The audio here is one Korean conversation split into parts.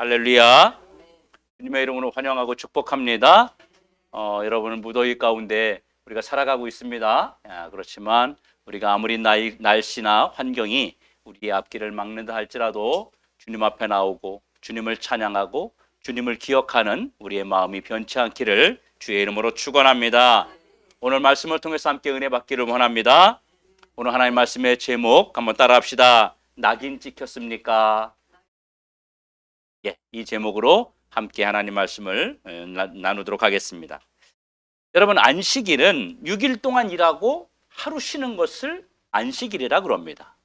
할렐루야. 주님의 이름으로 환영하고 축복합니다. 여러분은 무더위 가운데 우리가 살아가고 있습니다. 그렇지만 우리가 아무리 날씨나 환경이 우리의 앞길을 막는다 할지라도 주님 앞에 나오고 주님을 찬양하고 주님을 기억하는 우리의 마음이 변치 않기를 주의 이름으로 축원합니다. 오늘 말씀을 통해서 함께 은혜 받기를 원합니다. 오늘 하나님 말씀의 제목 한번 따라합시다. 낙인 찍혔습니까? 이 제목으로 함께 하나님 말씀을 나누도록 하겠습니다. 여러분, 안식일은 6일 동안 일하고 하루 쉬는 것을 안식일이라 그럽니다.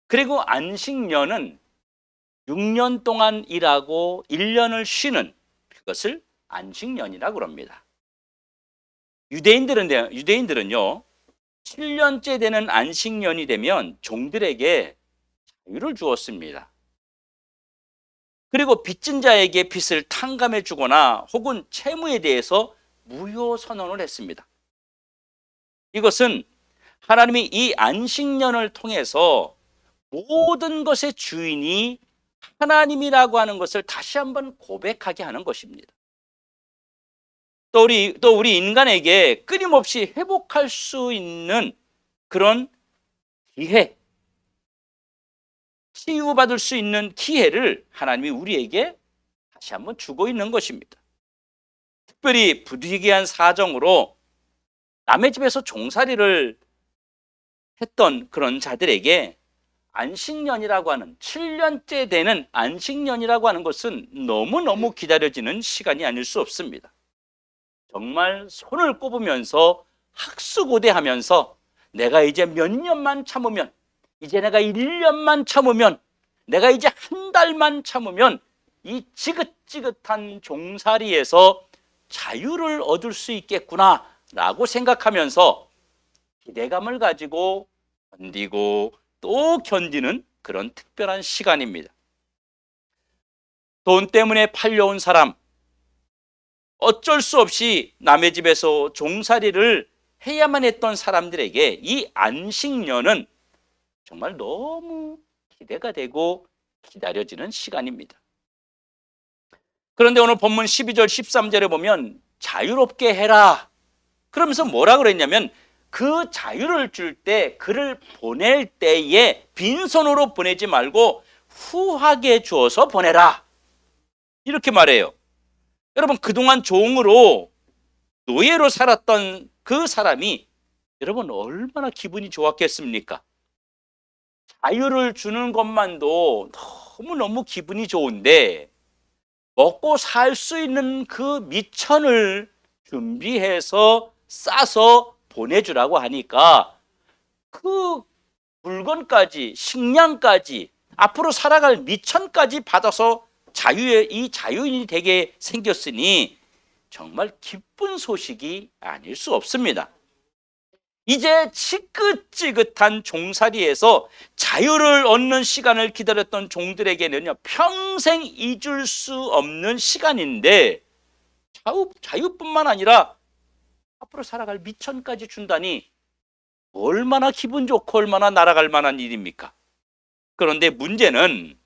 그리고 안식년은 6년 동안 일하고 1년을 쉬는 그것을 안식년이라 그럽니다. 유대인들은요 7년째 되는 안식년이 되면 종들에게 자유를 주었습니다. 그리고 빚진 자에게 빚을 탕감해 주거나 혹은 채무에 대해서 무효 선언을 했습니다. 이것은 하나님이 이 안식년을 통해서 모든 것의 주인이 하나님이라고 하는 것을 다시 한번 고백하게 하는 것입니다. 또 우리 인간에게 끊임없이 회복할 수 있는 그런 기회, 치유받을 수 있는 기회를 하나님이 우리에게 다시 한번 주고 있는 것입니다. 특별히 부득이한 사정으로 남의 집에서 종살이를 했던 그런 자들에게 안식년이라고 하는 7년째 되는 안식년이라고 하는 것은 너무너무 기다려지는 시간이 아닐 수 없습니다. 정말 손을 꼽으면서 학수고대하면서 내가 이제 몇 년만 참으면, 이제 내가 1년만 참으면, 내가 이제 한 달만 참으면 이 지긋지긋한 종살이에서 자유를 얻을 수 있겠구나 라고 생각하면서 기대감을 가지고 견디고 또 견디는 그런 특별한 시간입니다. 돈 때문에 팔려온 사람, 어쩔 수 없이 남의 집에서 종살이를 해야만 했던 사람들에게 이 안식년은 정말 너무 기대가 되고 기다려지는 시간입니다. 그런데 오늘 본문 12절 13절에 보면 자유롭게 해라 그러면서 뭐라 그랬냐면 그 자유를 줄 때, 그를 보낼 때에 빈손으로 보내지 말고 후하게 주어서 보내라 이렇게 말해요. 여러분, 그동안 종으로 노예로 살았던 그 사람이 여러분 얼마나 기분이 좋았겠습니까? 자유를 주는 것만도 너무너무 기분이 좋은데 먹고 살 수 있는 그 미천을 준비해서 싸서 보내주라고 하니까 그 물건까지, 식량까지, 앞으로 살아갈 미천까지 받아서 이 자유인이 되게 생겼으니 정말 기쁜 소식이 아닐 수 없습니다. 이제 지긋지긋한 종살이에서 자유를 얻는 시간을 기다렸던 종들에게는요 평생 잊을 수 없는 시간인데 자유뿐만 아니라 앞으로 살아갈 미천까지 준다니 얼마나 기분 좋고 얼마나 날아갈 만한 일입니까? 그런데 문제는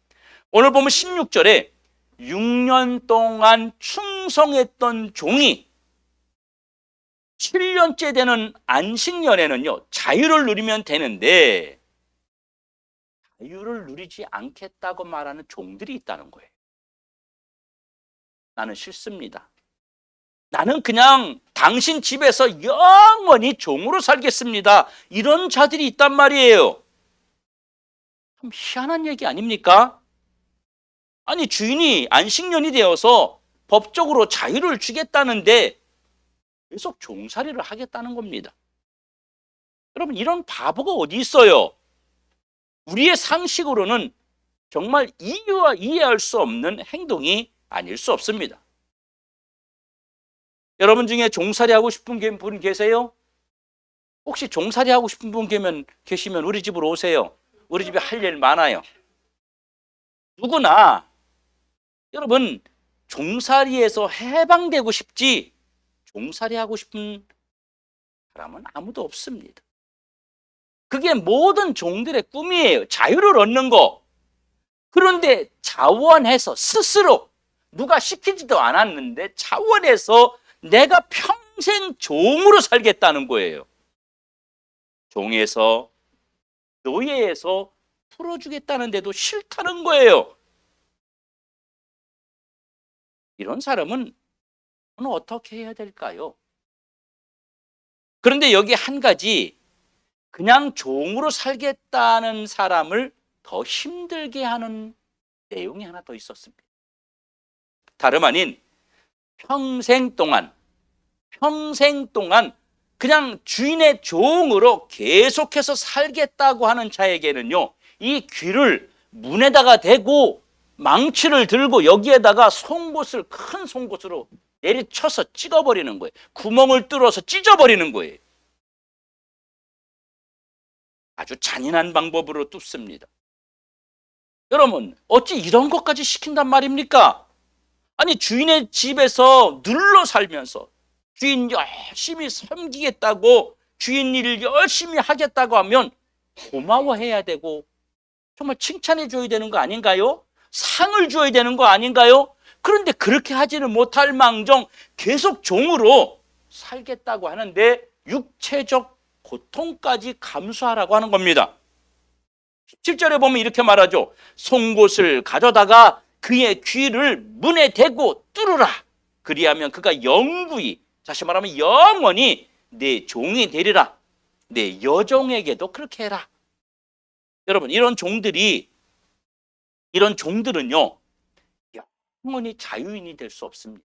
오늘 보면 16절에 6년 동안 충성했던 종이 7년째 되는 안식년에는요 자유를 누리면 되는데 자유를 누리지 않겠다고 말하는 종들이 있다는 거예요. 나는 싫습니다. 나는 그냥 당신 집에서 영원히 종으로 살겠습니다. 이런 자들이 있단 말이에요. 참 희한한 얘기 아닙니까? 아니, 주인이 안식년이 되어서 법적으로 자유를 주겠다는데 계속 종살이를 하겠다는 겁니다. 여러분, 이런 바보가 어디 있어요? 우리의 상식으로는 정말 이해할 수 없는 행동이 아닐 수 없습니다. 여러분 중에 종살이 하고 싶은 분 계세요? 혹시 종살이 하고 싶은 분 계시면 우리 집으로 오세요. 우리 집에 할 일 많아요. 누구나 여러분 종살이에서 해방되고 싶지 종살이 하고 싶은 사람은 아무도 없습니다. 그게 모든 종들의 꿈이에요. 자유를 얻는 거. 그런데 자원해서 스스로 누가 시키지도 않았는데 자원해서 내가 평생 종으로 살겠다는 거예요. 종에서 노예에서 풀어주겠다는데도 싫다는 거예요. 이런 사람은 어떻게 해야 될까요? 그런데 여기 한 가지, 그냥 종으로 살겠다는 사람을 더 힘들게 하는 내용이 하나 더 있었습니다. 다름 아닌 평생 동안 그냥 주인의 종으로 계속해서 살겠다고 하는 자에게는요, 이 귀를 문에다가 대고 망치를 들고 여기에다가 큰 송곳으로 내리쳐서 찍어버리는 거예요. 구멍을 뚫어서 찢어버리는 거예요. 아주 잔인한 방법으로 뚫습니다. 여러분, 어찌 이런 것까지 시킨단 말입니까? 아니, 주인의 집에서 눌러 살면서 주인 열심히 섬기겠다고, 주인 일을 열심히 하겠다고 하면 고마워해야 되고 정말 칭찬해 줘야 되는 거 아닌가요? 상을 줘야 되는 거 아닌가요? 그런데 그렇게 하지는 못할 망정 계속 종으로 살겠다고 하는데 육체적 고통까지 감수하라고 하는 겁니다. 17절에 보면 이렇게 말하죠. 송곳을 가져다가 그의 귀를 문에 대고 뚫으라. 그리하면 그가 영구히, 다시 말하면 영원히 내 종이 되리라. 내 여종에게도 그렇게 해라. 여러분, 이런 종들은요, 영원히 자유인이 될 수 없습니다.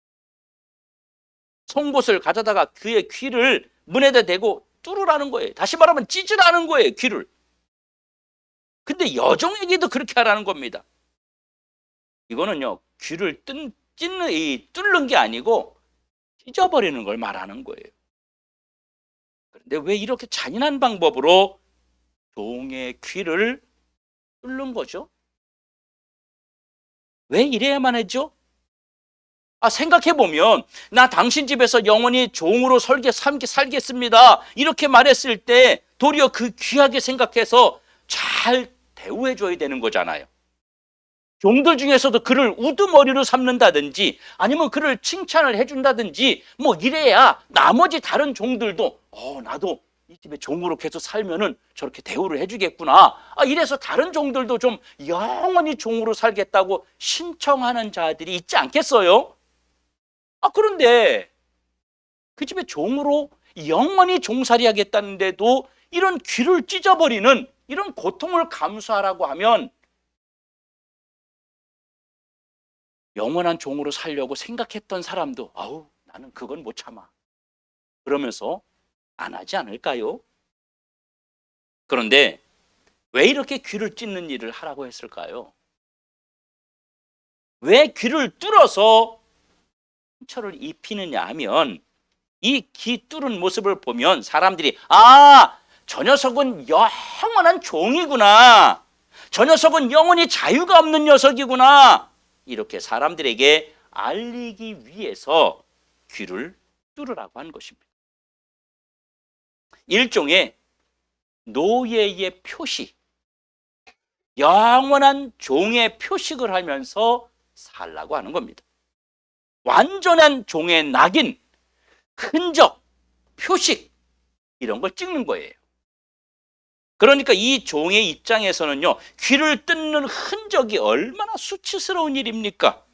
송곳을 가져다가 그의 귀를 문에다 대고 뚫으라는 거예요. 다시 말하면 찢으라는 거예요, 귀를. 근데 여종에게도 그렇게 하라는 겁니다. 이거는요, 귀를 뚫는 게 아니고 찢어버리는 걸 말하는 거예요. 그런데 왜 이렇게 잔인한 방법으로 종의 귀를 뚫는 거죠? 왜 이래야만 했죠? 생각해보면, 나 당신 집에서 영원히 종으로 살겠습니다. 이렇게 말했을 때 도리어 그 귀하게 생각해서 잘 대우해줘야 되는 거잖아요. 종들 중에서도 그를 우두머리로 삼는다든지 아니면 그를 칭찬을 해준다든지 뭐 이래야 나머지 다른 종들도 나도 이 집에 종으로 계속 살면은 저렇게 대우를 해주겠구나. 이래서 다른 종들도 좀 영원히 종으로 살겠다고 신청하는 자들이 있지 않겠어요? 그런데 그 집에 종으로 영원히 종살이 하겠다는데도 이런 귀를 찢어버리는 이런 고통을 감수하라고 하면 영원한 종으로 살려고 생각했던 사람도 나는 그건 못 참아. 그러면서 안 하지 않을까요? 그런데 왜 이렇게 귀를 찢는 일을 하라고 했을까요? 왜 귀를 뚫어서 상처를 입히느냐 하면 이 귀 뚫은 모습을 보면 사람들이 저 녀석은 영원한 종이구나. 저 녀석은 영원히 자유가 없는 녀석이구나. 이렇게 사람들에게 알리기 위해서 귀를 뚫으라고 한 것입니다. 일종의 노예의 표시, 영원한 종의 표식을 하면서 살라고 하는 겁니다. 완전한 종의 낙인, 흔적, 표식 이런 걸 찍는 거예요. 그러니까 이 종의 입장에서는요, 귀를 뜯는 흔적이 얼마나 수치스러운 일입니까?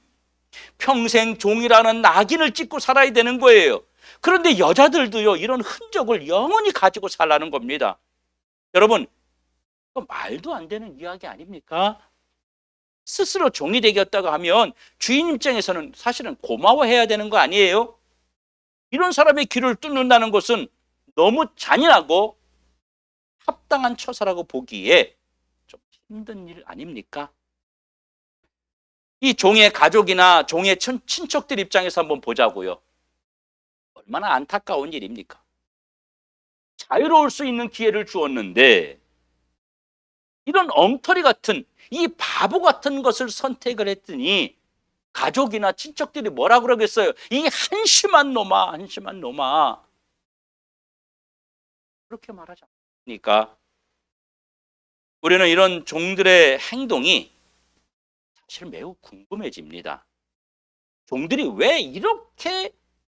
평생 종이라는 낙인을 찍고 살아야 되는 거예요. 그런데 여자들도요, 이런 흔적을 영원히 가지고 살라는 겁니다. 여러분, 말도 안 되는 이야기 아닙니까? 스스로 종이 되겠다고 하면 주인 입장에서는 사실은 고마워해야 되는 거 아니에요? 이런 사람의 귀를 뚫는다는 것은 너무 잔인하고 합당한 처사라고 보기에 좀 힘든 일 아닙니까? 이 종의 가족이나 종의 친척들 입장에서 한번 보자고요. 얼마나 안타까운 일입니까? 자유로울 수 있는 기회를 주었는데 이런 엉터리 같은, 이 바보 같은 것을 선택을 했더니 가족이나 친척들이 뭐라 그러겠어요? 이 한심한 놈아, 한심한 놈아. 그렇게 말하지 않습니까? 우리는 이런 종들의 행동이 사실 매우 궁금해집니다. 종들이 왜 이렇게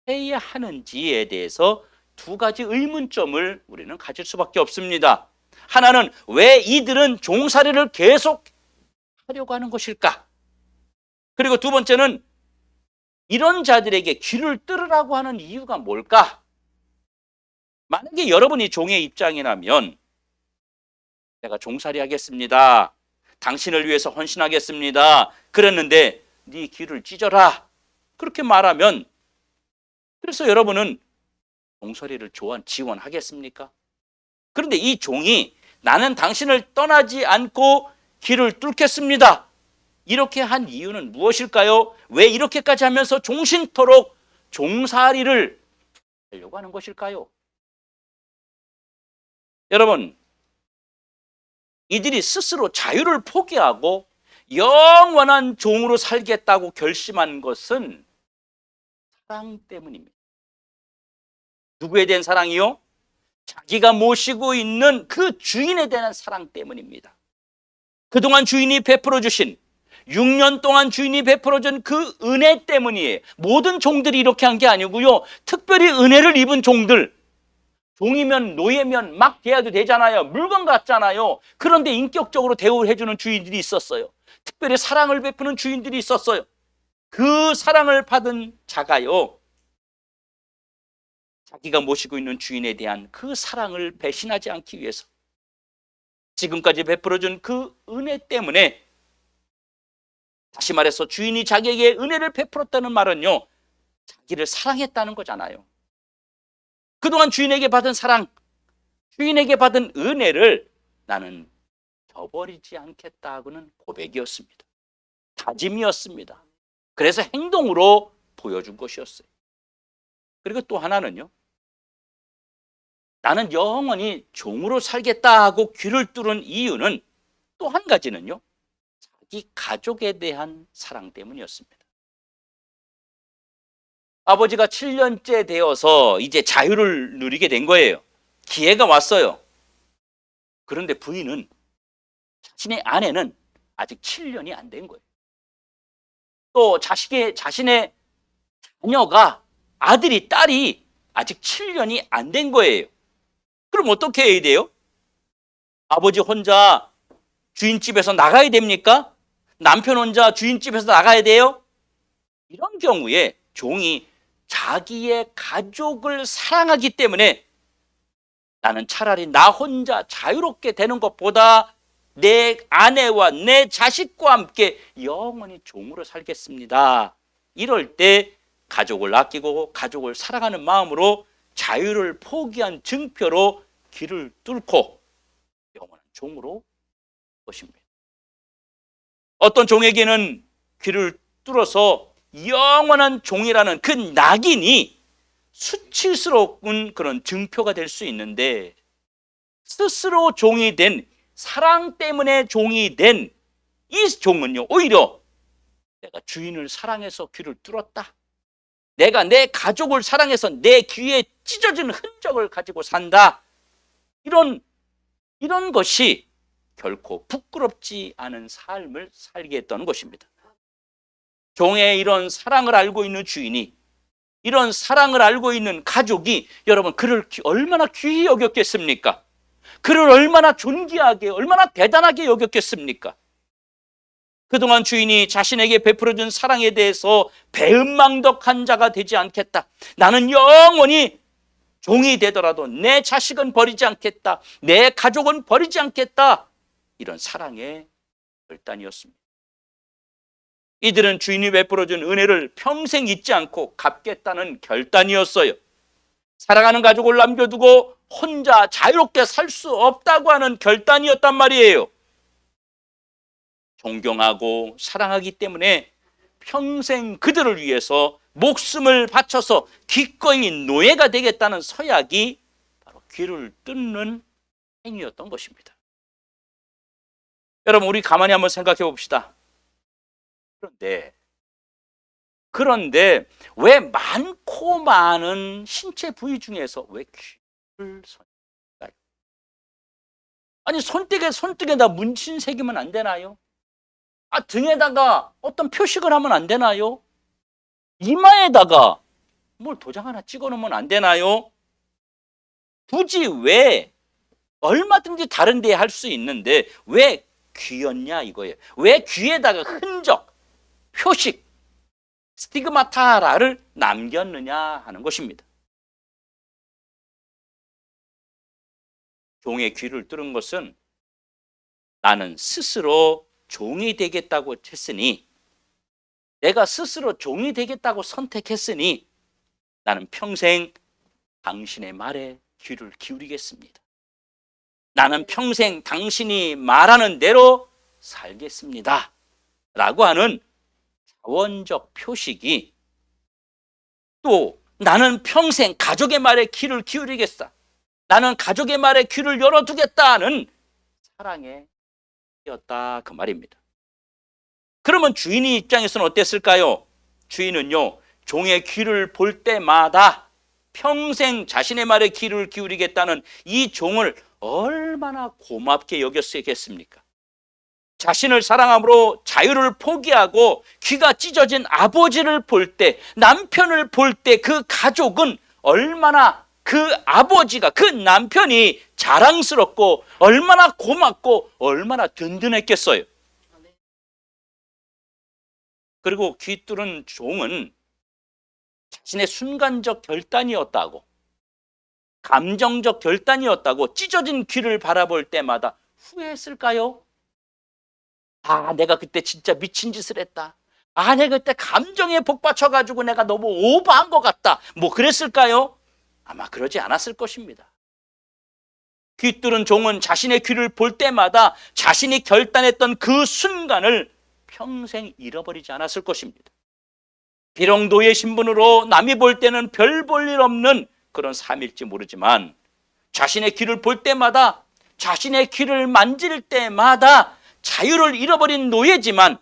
해야 하는지에 대해서 두 가지 의문점을 우리는 가질 수밖에 없습니다. 하나는 왜 이들은 종살이를 계속 하려고 하는 것일까? 그리고 두 번째는 이런 자들에게 귀를 뚫으라고 하는 이유가 뭘까? 만약에 여러분이 종의 입장이라면 내가 종살이 하겠습니다. 당신을 위해서 헌신하겠습니다. 그랬는데 네 귀를 찢어라. 그렇게 말하면 그래서 여러분은 종살이를 지원하겠습니까? 그런데 이 종이 나는 당신을 떠나지 않고 귀를 뚫겠습니다. 이렇게 한 이유는 무엇일까요? 왜 이렇게까지 하면서 종신토록 종살이를 하려고 하는 것일까요? 여러분, 이들이 스스로 자유를 포기하고 영원한 종으로 살겠다고 결심한 것은 사랑 때문입니다. 누구에 대한 사랑이요? 자기가 모시고 있는 그 주인에 대한 사랑 때문입니다. 그동안 주인이 베풀어 주신 6년 동안 주인이 베풀어준 그 은혜 때문이에요. 모든 종들이 이렇게 한 게 아니고요. 특별히 은혜를 입은 종들, 종이면 노예면 막 대해도 되잖아요. 물건 같잖아요. 그런데 인격적으로 대우를 해주는 주인들이 있었어요. 특별히 사랑을 베푸는 주인들이 있었어요. 그 사랑을 받은 자가요, 자기가 모시고 있는 주인에 대한 그 사랑을 배신하지 않기 위해서 지금까지 베풀어준 그 은혜 때문에, 다시 말해서 주인이 자기에게 은혜를 베풀었다는 말은요, 자기를 사랑했다는 거잖아요. 그동안 주인에게 받은 사랑, 주인에게 받은 은혜를 나는 저버리지 않겠다고는 고백이었습니다. 다짐이었습니다. 그래서 행동으로 보여준 것이었어요. 그리고 또 하나는요, 나는 영원히 종으로 살겠다 하고 귀를 뚫은 이유는 또 한 가지는요, 자기 가족에 대한 사랑 때문이었습니다. 아버지가 7년째 되어서 이제 자유를 누리게 된 거예요. 기회가 왔어요. 그런데 부인은, 자신의 아내는 아직 7년이 안 된 거예요. 또 자신의 자녀가, 아들이, 딸이 아직 7년이 안 된 거예요. 그럼 어떻게 해야 돼요? 아버지 혼자 주인집에서 나가야 됩니까? 남편 혼자 주인집에서 나가야 돼요? 이런 경우에 종이 자기의 가족을 사랑하기 때문에 나는 차라리 나 혼자 자유롭게 되는 것보다 내 아내와 내 자식과 함께 영원히 종으로 살겠습니다. 이럴 때 가족을 아끼고 가족을 사랑하는 마음으로 자유를 포기한 증표로 귀를 뚫고 영원한 종으로 것입니다. 어떤 종에게는 귀를 뚫어서 영원한 종이라는 그 낙인이 수치스러운 그런 증표가 될 수 있는데, 스스로 종이 된, 사랑 때문에 종이 된 이 종은요, 오히려 내가 주인을 사랑해서 귀를 뚫었다, 내가 내 가족을 사랑해서 내 귀에 찢어진 흔적을 가지고 산다, 이런 것이 결코 부끄럽지 않은 삶을 살게 했던 것입니다. 종의 이런 사랑을 알고 있는 주인이, 이런 사랑을 알고 있는 가족이 여러분 그를 얼마나 귀히 여겼겠습니까? 그를 얼마나 존귀하게, 얼마나 대단하게 여겼겠습니까? 그동안 주인이 자신에게 베풀어준 사랑에 대해서 배은망덕한 자가 되지 않겠다, 나는 영원히 종이 되더라도 내 자식은 버리지 않겠다, 내 가족은 버리지 않겠다, 이런 사랑의 결단이었습니다. 이들은 주인이 베풀어준 은혜를 평생 잊지 않고 갚겠다는 결단이었어요. 사랑하는 가족을 남겨두고 혼자 자유롭게 살 수 없다고 하는 결단이었단 말이에요. 존경하고 사랑하기 때문에 평생 그들을 위해서 목숨을 바쳐서 기꺼이 노예가 되겠다는 서약이 바로 귀를 뚫는 행위였던 것입니다. 여러분, 우리 가만히 한번 생각해 봅시다. 그런데 왜 많고 많은 신체 부위 중에서 왜 귀를 선택할까요? 아니, 손등에다 문신 새기면 안 되나요? 등에다가 어떤 표식을 하면 안 되나요? 이마에다가 뭘 도장 하나 찍어 놓으면 안 되나요? 굳이 왜 얼마든지 다른 데에 할 수 있는데 왜 귀였냐 이거예요. 왜 귀에다가 흔적, 표식, 스티그마타라를 남겼느냐 하는 것입니다. 종의 귀를 뚫은 것은 나는 스스로 종이 되겠다고 했으니, 내가 스스로 종이 되겠다고 선택했으니 나는 평생 당신의 말에 귀를 기울이겠습니다. 나는 평생 당신이 말하는 대로 살겠습니다. 라고 하는 자원적 표식이, 또 나는 평생 가족의 말에 귀를 기울이겠다, 나는 가족의 말에 귀를 열어두겠다는 사랑의 였다 그 말입니다. 그러면 주인의 입장에서는 어땠을까요? 주인은요, 종의 귀를 볼 때마다 평생 자신의 말에 귀를 기울이겠다는 이 종을 얼마나 고맙게 여겼겠습니까? 자신을 사랑함으로 자유를 포기하고 귀가 찢어진 아버지를 볼 때, 남편을 볼 때 그 가족은 얼마나 그 아버지가, 그 남편이 자랑스럽고 얼마나 고맙고 얼마나 든든했겠어요. 그리고 귀 뚫은 종은 자신의 순간적 결단이었다고, 감정적 결단이었다고 찢어진 귀를 바라볼 때마다 후회했을까요? 내가 그때 진짜 미친 짓을 했다. 내가 그때 감정에 복받쳐가지고 내가 너무 오버한 것 같다. 뭐 그랬을까요? 아마 그러지 않았을 것입니다. 귀 뚫은 종은 자신의 귀를 볼 때마다 자신이 결단했던 그 순간을 평생 잃어버리지 않았을 것입니다. 비록 노예 신분으로 남이 볼 때는 별 볼 일 없는 그런 삶일지 모르지만, 자신의 귀를 볼 때마다, 자신의 귀를 만질 때마다 자유를 잃어버린 노예지만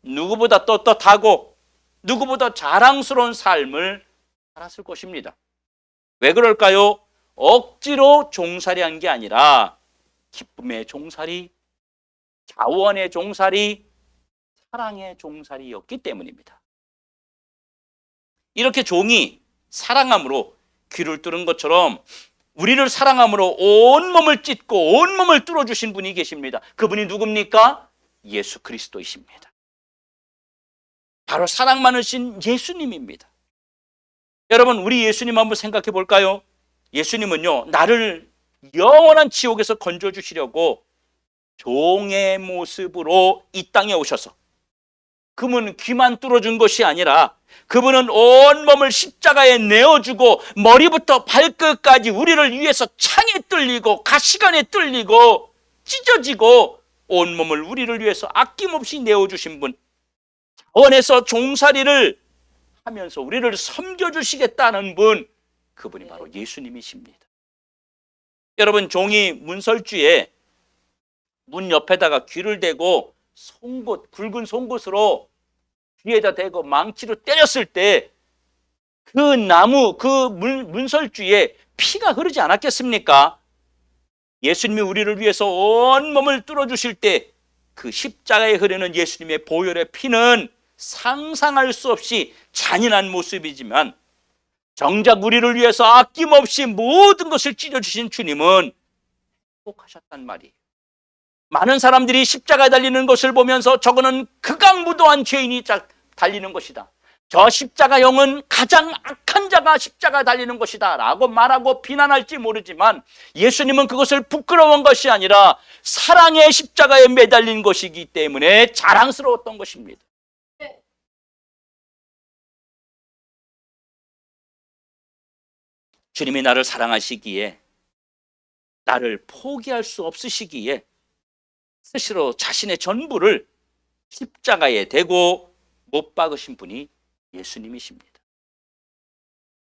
누구보다 떳떳하고 누구보다 자랑스러운 삶을 살았을 것입니다. 왜 그럴까요? 억지로 종살이한 게 아니라 기쁨의 종살이, 자원의 종살이, 사랑의 종살이였기 때문입니다. 이렇게 종이 사랑함으로 귀를 뚫은 것처럼 우리를 사랑함으로 온몸을 찢고 온몸을 뚫어주신 분이 계십니다. 그분이 누굽니까? 예수 그리스도이십니다. 바로 사랑 많으신 예수님입니다. 여러분, 우리 예수님 한번 생각해 볼까요? 예수님은요, 나를 영원한 지옥에서 건져주시려고 종의 모습으로 이 땅에 오셔서, 그분은 귀만 뚫어준 것이 아니라 그분은 온몸을 십자가에 내어주고 머리부터 발끝까지 우리를 위해서 창에 뚫리고 가시관에 뚫리고 찢어지고 온몸을 우리를 위해서 아낌없이 내어주신 분, 자원에서 종살이를 하면서 우리를 섬겨주시겠다는 분, 그분이 바로 예수님이십니다. 여러분, 종이 문설주에 문 옆에다가 귀를 대고 송곳, 굵은 송곳으로 귀에다 대고 망치로 때렸을 때 그 나무, 그 문설주에 피가 흐르지 않았겠습니까? 예수님이 우리를 위해서 온몸을 뚫어주실 때 그 십자가에 흐르는 예수님의 보혈의 피는 상상할 수 없이 잔인한 모습이지만, 정작 우리를 위해서 아낌없이 모든 것을 찢어주신 주님은 행복하셨단 말이에요. 많은 사람들이 십자가에 달리는 것을 보면서 저거는 극악무도한 죄인이 달리는 것이다, 저 십자가형은 가장 악한 자가 십자가에 달리는 것이다 라고 말하고 비난할지 모르지만, 예수님은 그것을 부끄러운 것이 아니라 사랑의 십자가에 매달린 것이기 때문에 자랑스러웠던 것입니다. 주님이 나를 사랑하시기에, 나를 포기할 수 없으시기에 스스로 자신의 전부를 십자가에 대고 못 박으신 분이 예수님이십니다.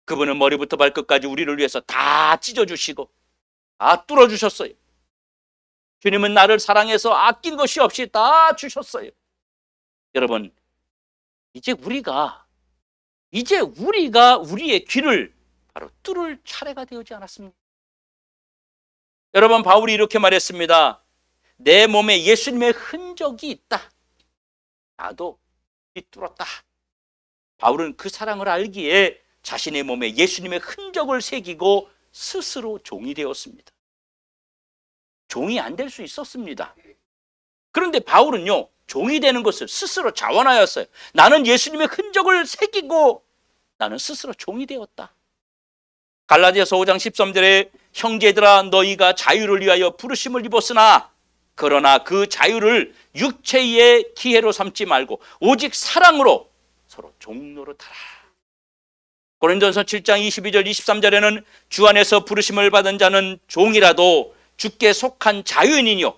그분은 머리부터 발끝까지 우리를 위해서 다 찢어주시고 다 뚫어주셨어요. 주님은 나를 사랑해서 아낀 것이 없이 다 주셨어요. 여러분, 이제 우리가 우리의 귀를 바로 뚫을 차례가 되지 않았습니까? 여러분, 바울이 이렇게 말했습니다. 내 몸에 예수님의 흔적이 있다. 나도 삐뚤었다. 바울은 그 사랑을 알기에 자신의 몸에 예수님의 흔적을 새기고 스스로 종이 되었습니다. 종이 안 될 수 있었습니다. 그런데 바울은요, 종이 되는 것을 스스로 자원하였어요. 나는 예수님의 흔적을 새기고 나는 스스로 종이 되었다. 갈라디아서 5장 13절에 형제들아 너희가 자유를 위하여 부르심을 입었으나 그러나 그 자유를 육체의 기회로 삼지 말고 오직 사랑으로 서로 종노릇하라. 고린도전서 7장 22절 23절에는 주 안에서 부르심을 받은 자는 종이라도 주께 속한 자유인이요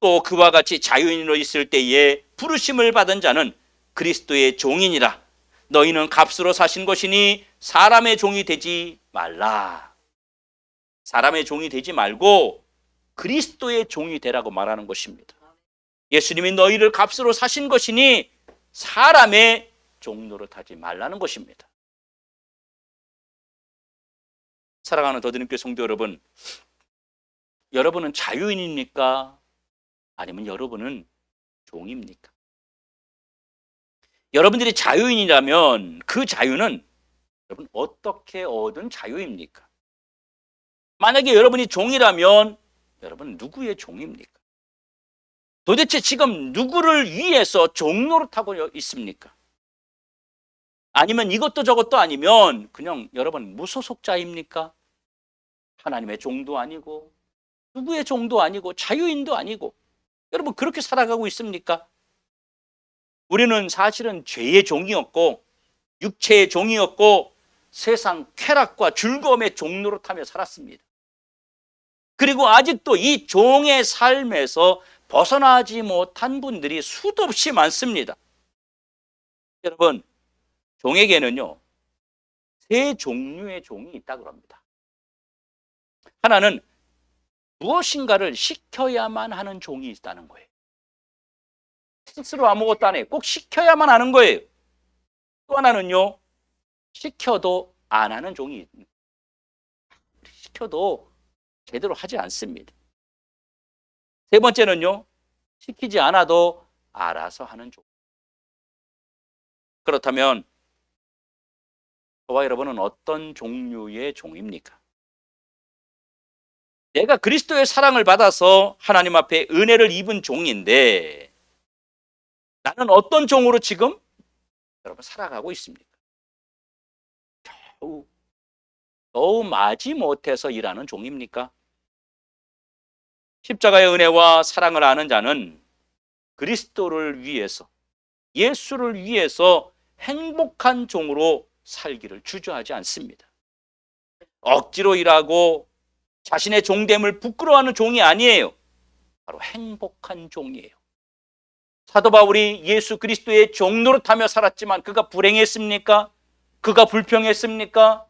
또 그와 같이 자유인으로 있을 때에 부르심을 받은 자는 그리스도의 종이니라. 너희는 값으로 사신 것이니 사람의 종이 되지 말라. 사람의 종이 되지 말고 그리스도의 종이 되라고 말하는 것입니다. 예수님이 너희를 값으로 사신 것이니 사람의 종 노릇하지 말라는 것입니다. 사랑하는 더드림교회 성도 여러분, 여러분은 자유인입니까? 아니면 여러분은 종입니까? 여러분들이 자유인이라면 그 자유는 여러분 어떻게 얻은 자유입니까? 만약에 여러분이 종이라면 여러분 누구의 종입니까? 도대체 지금 누구를 위해서 종노릇하고 있습니까? 아니면 이것도 저것도 아니면 그냥 여러분 무소속자입니까? 하나님의 종도 아니고 누구의 종도 아니고 자유인도 아니고 여러분 그렇게 살아가고 있습니까? 우리는 사실은 죄의 종이었고 육체의 종이었고 세상 쾌락과 즐거움의 종노릇하며 살았습니다. 그리고 아직도 이 종의 삶에서 벗어나지 못한 분들이 수도 없이 많습니다. 여러분, 종에게는요, 세 종류의 종이 있다고 합니다. 하나는 무엇인가를 시켜야만 하는 종이 있다는 거예요. 스스로 아무것도 안 해요. 꼭 시켜야만 하는 거예요. 또 하나는요, 시켜도 안 하는 종이 있습니다. 시켜도 제대로 하지 않습니다. 세 번째는요, 시키지 않아도 알아서 하는 종. 그렇다면 저와 여러분은 어떤 종류의 종입니까? 내가 그리스도의 사랑을 받아서 하나님 앞에 은혜를 입은 종인데 나는 어떤 종으로 지금 여러분 살아가고 있습니까? 겨우 마지 못해서 일하는 종입니까? 십자가의 은혜와 사랑을 아는 자는 그리스도를 위해서 예수를 위해서 행복한 종으로 살기를 주저하지 않습니다. 억지로 일하고 자신의 종됨을 부끄러워하는 종이 아니에요. 바로 행복한 종이에요. 사도 바울이 예수 그리스도의 종 노릇하며 살았지만 그가 불행했습니까? 그가 불평했습니까?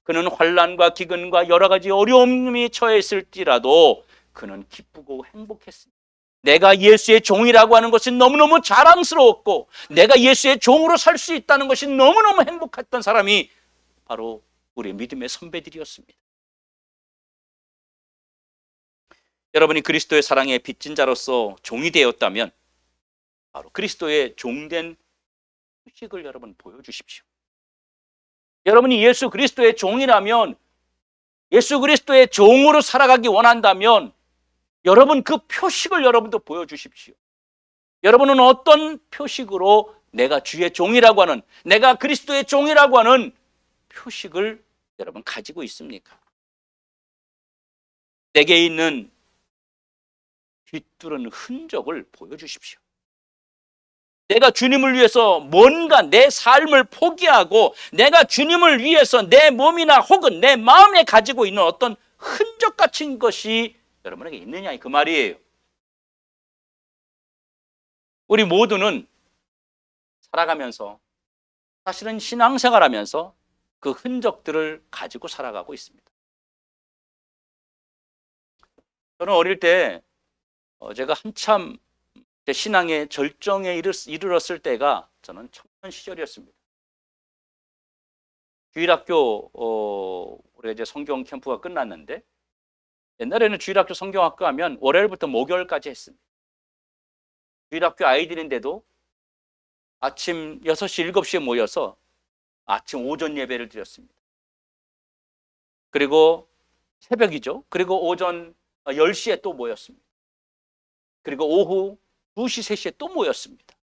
그는 환난과 기근과 여러 가지 어려움이 처했을지라도 그는 기쁘고 행복했습니다. 내가 예수의 종이라고 하는 것은 너무너무 자랑스러웠고 내가 예수의 종으로 살 수 있다는 것이 너무너무 행복했던 사람이 바로 우리 믿음의 선배들이었습니다. 여러분이 그리스도의 사랑에 빚진 자로서 종이 되었다면 바로 그리스도의 종된 표식을 여러분 보여주십시오. 여러분이 예수 그리스도의 종이라면 예수 그리스도의 종으로 살아가기 원한다면 여러분 그 표식을 여러분도 보여주십시오. 여러분은 어떤 표식으로 내가 주의 종이라고 하는 내가 그리스도의 종이라고 하는 표식을 여러분 가지고 있습니까? 내게 있는 뒤뚫은 흔적을 보여주십시오. 내가 주님을 위해서 뭔가 내 삶을 포기하고 내가 주님을 위해서 내 몸이나 혹은 내 마음에 가지고 있는 어떤 흔적 같은 것이 여러분에게 있느냐 그 말이에요. 우리 모두는 살아가면서 사실은 신앙생활하면서 그 흔적들을 가지고 살아가고 있습니다. 저는 어릴 때 제가 한참 제 신앙의 절정에 이르렀을 때가 저는 청년 시절이었습니다. 주일학교 우리가 이제 성경 캠프가 끝났는데 옛날에는 주일학교 성경학교 하면 월요일부터 목요일까지 했습니다. 주일학교 아이들인데도 아침 6시, 7시에 모여서 아침 오전 예배를 드렸습니다. 그리고 새벽이죠. 그리고 오전 10시에 또 모였습니다. 그리고 오후 2시, 3시에 또 모였습니다.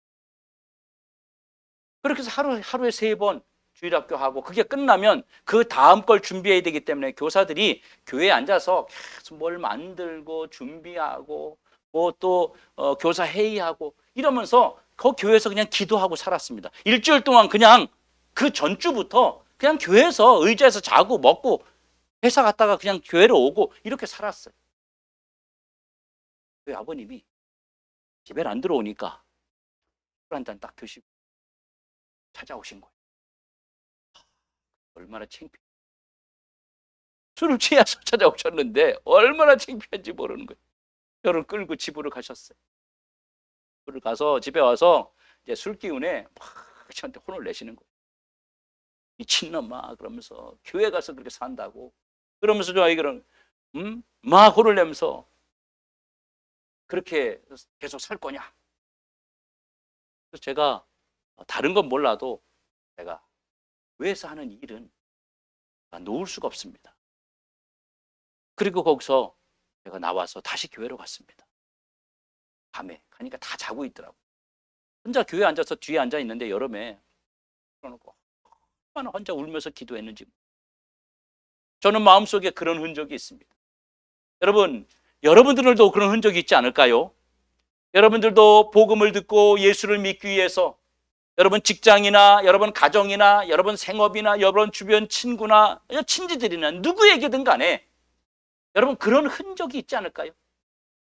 그렇게 해서 하루에 3번 주일학교 하고, 그게 끝나면 그 다음 걸 준비해야 되기 때문에 교사들이 교회에 앉아서 계속 뭘 만들고 준비하고 뭐 또 교사 회의하고 이러면서 그 교회에서 그냥 기도하고 살았습니다. 일주일 동안 그냥 그 전주부터 그냥 교회에서 의자에서 자고 먹고 회사 갔다가 그냥 교회로 오고 이렇게 살았어요. 그 아버님이 집에 안 들어오니까 술 한 잔 딱 드시고 찾아오신 거예요. 얼마나 창피해. 술을 취해서 찾아오셨는데 얼마나 창피한지 모르는 거예요. 저를 끌고 집으로 가셨어요. 집으로 가서 집에 와서 이제 술 기운에 막 저한테 혼을 내시는 거예요. 미친놈아 그러면서 교회 가서 그렇게 산다고 그러면서 저에게는 막 혼을 내면서 그렇게 계속 살 거냐. 그래서 제가 다른 건 몰라도 제가 교회에서 하는 일은 놓을 수가 없습니다. 그리고 거기서 제가 나와서 다시 교회로 갔습니다. 밤에 가니까 다 자고 있더라고요. 혼자 교회에 앉아서 뒤에 앉아 있는데 여름에 그러놓고 얼마나 혼자 울면서 기도했는지. 저는 마음속에 그런 흔적이 있습니다. 여러분, 여러분들도 그런 흔적이 있지 않을까요? 여러분들도 복음을 듣고 예수를 믿기 위해서 여러분 직장이나 여러분 가정이나 여러분 생업이나 여러분 주변 친구나 친지들이나 누구에게든 간에 여러분 그런 흔적이 있지 않을까요?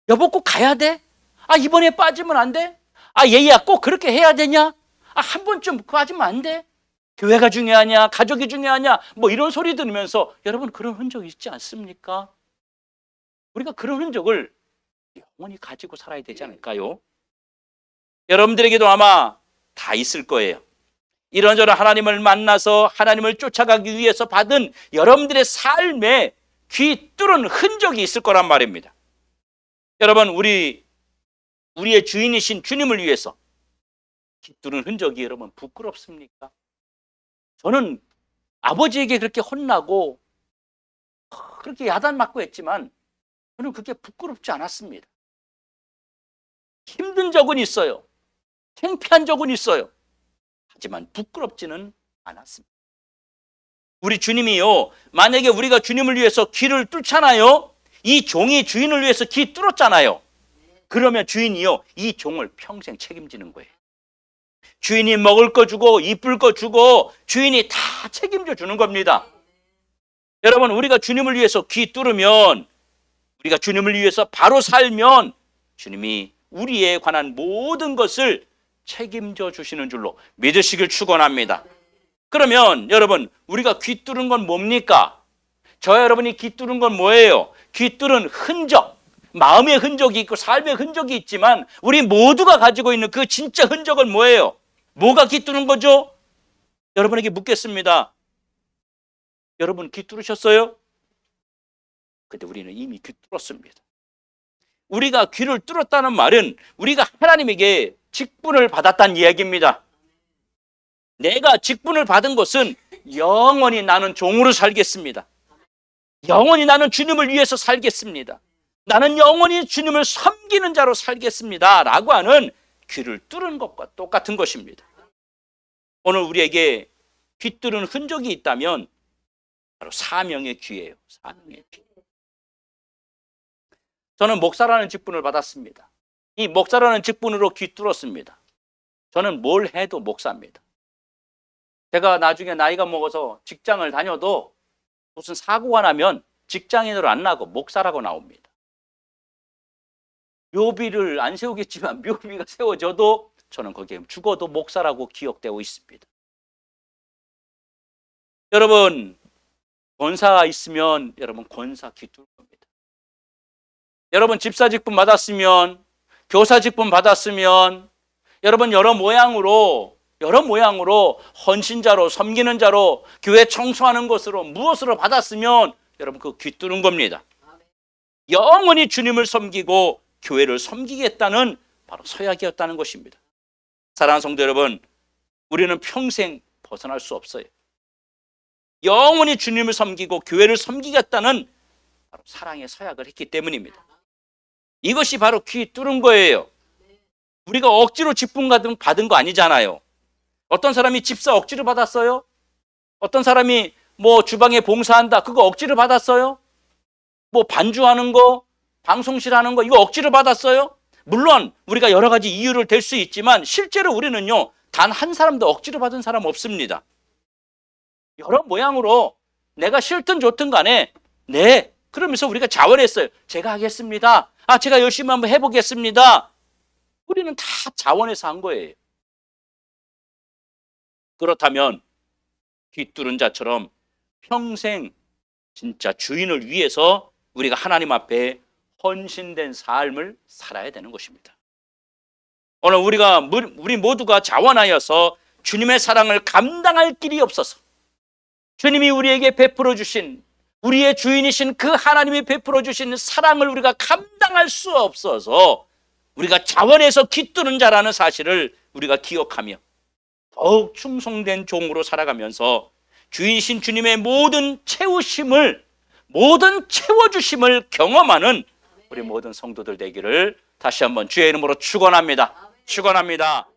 여보 꼭 가야 돼? 아 이번에 빠지면 안 돼? 아 얘야 꼭 그렇게 해야 되냐? 아 한 번쯤 빠지면 안 돼? 교회가 중요하냐? 가족이 중요하냐? 뭐 이런 소리 들으면서 여러분 그런 흔적이 있지 않습니까? 우리가 그런 흔적을 영원히 가지고 살아야 되지 않을까요? 여러분들에게도 아마 다 있을 거예요. 이런저런 하나님을 만나서 하나님을 쫓아가기 위해서 받은 여러분들의 삶에 귀 뚫은 흔적이 있을 거란 말입니다. 여러분 우리의 주인이신 주님을 위해서 귀 뚫은 흔적이 여러분 부끄럽습니까? 저는 아버지에게 그렇게 혼나고 그렇게 야단 맞고 했지만 저는 그게 부끄럽지 않았습니다. 힘든 적은 있어요. 창피한 적은 있어요. 하지만 부끄럽지는 않았습니다. 우리 주님이요, 만약에 우리가 주님을 위해서 귀를 뚫잖아요. 이 종이 주인을 위해서 귀 뚫었잖아요. 그러면 주인이요, 이 종을 평생 책임지는 거예요. 주인이 먹을 거 주고 이쁠 거 주고 주인이 다 책임져 주는 겁니다. 여러분 우리가 주님을 위해서 귀 뚫으면, 우리가 주님을 위해서 바로 살면 주님이 우리에 관한 모든 것을 책임져 주시는 줄로 믿으시길 축원합니다. 그러면 여러분 우리가 귀 뚫은 건 뭡니까? 저와 여러분이 귀 뚫은 건 뭐예요? 귀 뚫은 흔적, 마음의 흔적이 있고 삶의 흔적이 있지만 우리 모두가 가지고 있는 그 진짜 흔적은 뭐예요? 뭐가 귀 뚫은 거죠? 여러분에게 묻겠습니다. 여러분 귀 뚫으셨어요? 근데 우리는 이미 귀 뚫었습니다. 우리가 귀를 뚫었다는 말은 우리가 하나님에게 직분을 받았다는 이야기입니다. 내가 직분을 받은 것은 영원히 나는 종으로 살겠습니다. 영원히 나는 주님을 위해서 살겠습니다. 나는 영원히 주님을 섬기는 자로 살겠습니다. 라고 하는 귀를 뚫은 것과 똑같은 것입니다. 오늘 우리에게 귀 뚫은 흔적이 있다면 바로 사명의 귀예요. 사명의 귀. 저는 목사라는 직분을 받았습니다. 이 목사라는 직분으로 귀 뚫었습니다. 저는 뭘 해도 목사입니다. 제가 나중에 나이가 먹어서 직장을 다녀도 무슨 사고가 나면 직장인으로 안 나고 목사라고 나옵니다. 묘비를 안 세우겠지만 묘비가 세워져도 저는 거기에 죽어도 목사라고 기억되고 있습니다. 여러분 권사가 있으면 여러분 권사 귀 뚫을 겁니다. 여러분 집사 직분 받았으면, 교사 직분 받았으면 여러분 여러 모양으로 헌신자로, 섬기는 자로, 교회 청소하는 것으로 무엇으로 받았으면 여러분 그 귀 뚫은 겁니다. 영원히 주님을 섬기고 교회를 섬기겠다는 바로 서약이었다는 것입니다. 사랑하는 성도 여러분, 우리는 평생 벗어날 수 없어요. 영원히 주님을 섬기고 교회를 섬기겠다는 바로 사랑의 서약을 했기 때문입니다. 이것이 바로 귀 뚫은 거예요. 우리가 억지로 직분 받은 거 아니잖아요. 어떤 사람이 집사 억지로 받았어요? 어떤 사람이 뭐 주방에 봉사한다, 그거 억지로 받았어요? 뭐 반주하는 거, 방송실 하는 거, 이거 억지로 받았어요? 물론 우리가 여러 가지 이유를 댈 수 있지만 실제로 우리는요, 단 한 사람도 억지로 받은 사람 없습니다. 여러 모양으로 내가 싫든 좋든 간에 네, 그러면서 우리가 자원했어요. 제가 하겠습니다. 제가 열심히 한번 해보겠습니다. 우리는 다 자원해서 한 거예요. 그렇다면 귀 뚫은 자처럼 평생 진짜 주인을 위해서 우리가 하나님 앞에 헌신된 삶을 살아야 되는 것입니다. 오늘 우리 모두가 자원하여서 주님의 사랑을 감당할 길이 없어서 주님이 우리에게 베풀어 주신, 우리의 주인이신 그 하나님이 베풀어 주신 사랑을 우리가 감당할 수 없어서 우리가 자원해서 귀 뚫은 자라는 사실을 우리가 기억하며 더욱 충성된 종으로 살아가면서 주인이신 주님의 모든 채우심을, 모든 채워주심을 경험하는 우리 모든 성도들 되기를 다시 한번 주의 이름으로 축원합니다. 축원합니다.